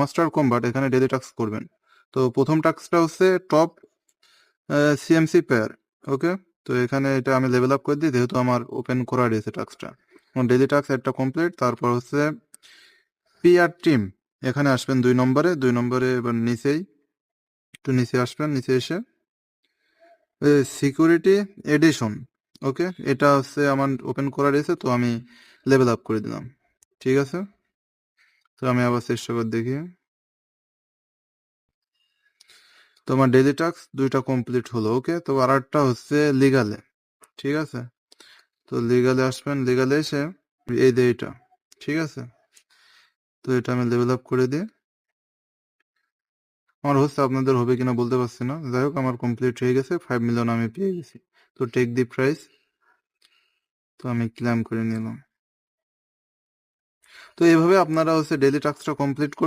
Master com, but এখানে daily task করবেন। তো প্রথম টাস্কটা হচ্ছে টপ সিএমসি পেয়ার। ওকে, তো এখানে এটা আমি লেভেল আপ করে দিই, যেহেতু আমার ওপেন করা রয়েছে টাস্কটা। ডেইলি টাস্ক একটা কমপ্লিট। তারপর হচ্ছে পিআর টিম, এখানে আসবেন 2 নম্বরে এবার নিচেই একটু নিচে আসবেন, নিচে এসে সিকিউরিটি এডিশন। ওকে, এটা হচ্ছে আমার ওপেন করা রয়েছে, তো আমি লেভেল আপ করে দিলাম। ঠিক আছে, তো আমি আবার চেষ্টা করে দেখি। তো আমার ডেইলি টাস্ক 2টা কমপ্লিট হলো। ওকে, তো আর একটা হচ্ছে লিগালে। ঠিক আছে, তো লিগালে আসবেন, লিগালে এসে এই যে এটা। ঠিক আছে, তো এটা আমি লেভেল আপ করে দিই। আমার হচ্ছে, আপনাদের হবে কিনা বলতে পারছি না। যাই হোক, আমার কমপ্লিট হয়ে গেছে, 5 মিলিয়ন আমি পেয়ে গেছি। তো টেক দি প্রাইস, তো আমি ক্লেম করে নিলাম। তো এইভাবে আপনারা হচ্ছে ডেইলি টাস্কটা কমপ্লিট করবেন।